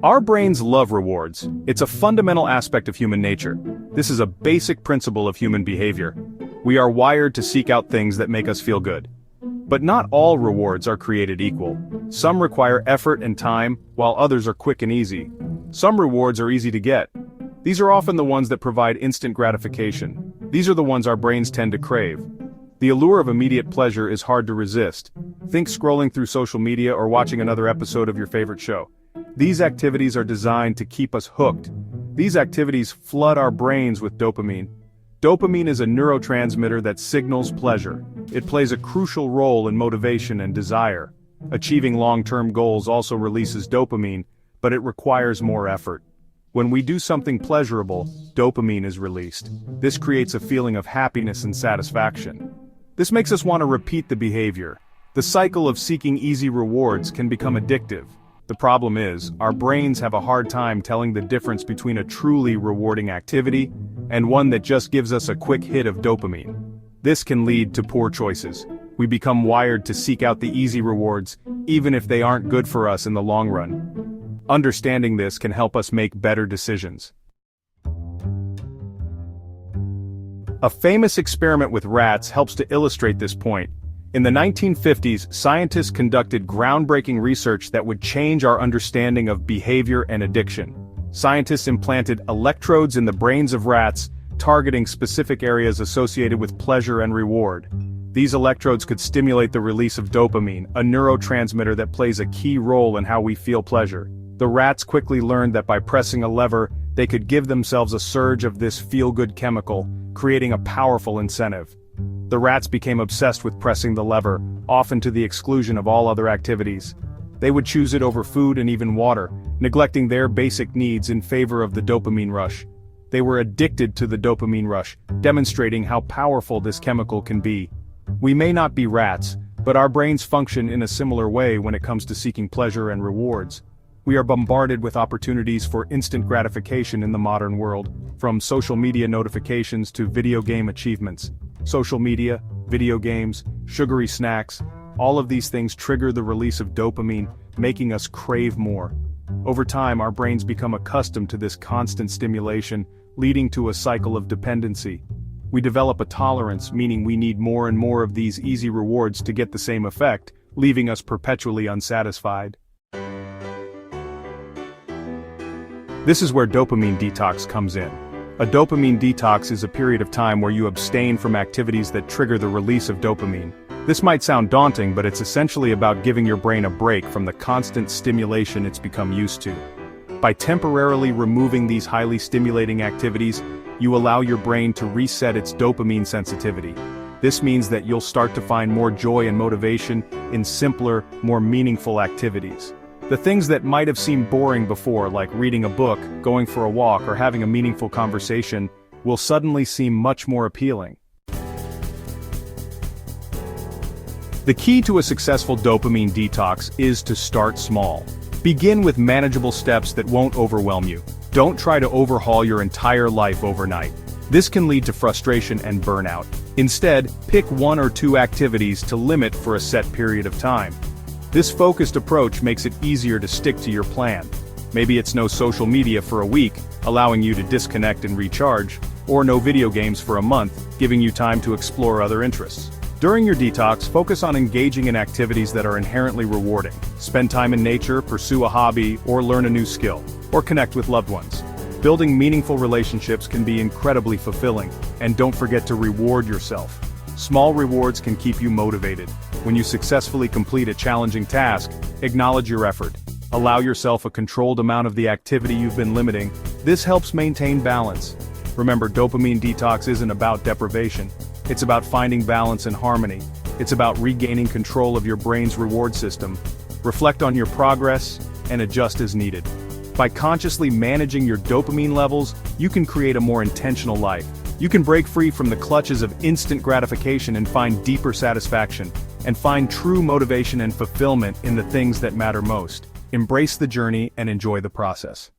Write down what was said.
Our brains love rewards. It's a fundamental aspect of human nature. This is a basic principle of human behavior. We are wired to seek out things that make us feel good. But not all rewards are created equal. Some require effort and time, while others are quick and easy. Some rewards are easy to get. These are often the ones that provide instant gratification. These are the ones our brains tend to crave. The allure of immediate pleasure is hard to resist. Think scrolling through social media or watching another episode of your favorite show. These activities are designed to keep us hooked. These activities flood our brains with dopamine. Dopamine is a neurotransmitter that signals pleasure. It plays a crucial role in motivation and desire. Achieving long-term goals also releases dopamine, but it requires more effort. When we do something pleasurable, dopamine is released. This creates a feeling of happiness and satisfaction. This makes us want to repeat the behavior. The cycle of seeking easy rewards can become addictive. The problem is, our brains have a hard time telling the difference between a truly rewarding activity and one that just gives us a quick hit of dopamine. This can lead to poor choices. We become wired to seek out the easy rewards, even if they aren't good for us in the long run. Understanding this can help us make better decisions. A famous experiment with rats helps to illustrate this point. In the 1950s, scientists conducted groundbreaking research that would change our understanding of behavior and addiction. Scientists implanted electrodes in the brains of rats, targeting specific areas associated with pleasure and reward. These electrodes could stimulate the release of dopamine, a neurotransmitter that plays a key role in how we feel pleasure. The rats quickly learned that by pressing a lever, they could give themselves a surge of this feel-good chemical, creating a powerful incentive. The rats became obsessed with pressing the lever, often to the exclusion of all other activities. They would choose it over food and even water, neglecting their basic needs in favor of the dopamine rush. They were addicted to the dopamine rush, demonstrating how powerful this chemical can be. We may not be rats, but our brains function in a similar way when it comes to seeking pleasure and rewards. We are bombarded with opportunities for instant gratification in the modern world, from social media notifications to video game achievements. Social media, video games, sugary snacks, all of these things trigger the release of dopamine, making us crave more. Over time, our brains become accustomed to this constant stimulation, leading to a cycle of dependency. We develop a tolerance, meaning we need more and more of these easy rewards to get the same effect, leaving us perpetually unsatisfied. This is where dopamine detox comes in. A dopamine detox is a period of time where you abstain from activities that trigger the release of dopamine. This might sound daunting, but it's essentially about giving your brain a break from the constant stimulation it's become used to. By temporarily removing these highly stimulating activities, you allow your brain to reset its dopamine sensitivity. This means that you'll start to find more joy and motivation in simpler, more meaningful activities. The things that might have seemed boring before, like reading a book, going for a walk, or having a meaningful conversation, will suddenly seem much more appealing. The key to a successful dopamine detox is to start small. Begin with manageable steps that won't overwhelm you. Don't try to overhaul your entire life overnight. This can lead to frustration and burnout. Instead, pick 1 or 2 activities to limit for a set period of time. This focused approach makes it easier to stick to your plan. Maybe it's no social media for a week, allowing you to disconnect and recharge, or no video games for a month, giving you time to explore other interests. During your detox, focus on engaging in activities that are inherently rewarding. Spend time in nature, pursue a hobby, or learn a new skill, or connect with loved ones. Building meaningful relationships can be incredibly fulfilling, and don't forget to reward yourself. Small rewards can keep you motivated. When you successfully complete a challenging task, acknowledge your effort. Allow yourself a controlled amount of the activity you've been limiting. This helps maintain balance. Remember, dopamine detox isn't about deprivation. It's about finding balance and harmony. It's about regaining control of your brain's reward system. Reflect on your progress and adjust as needed. By consciously managing your dopamine levels, you can create a more intentional life. You can break free from the clutches of instant gratification and find deeper satisfaction, and find true motivation and fulfillment in the things that matter most. Embrace the journey and enjoy the process.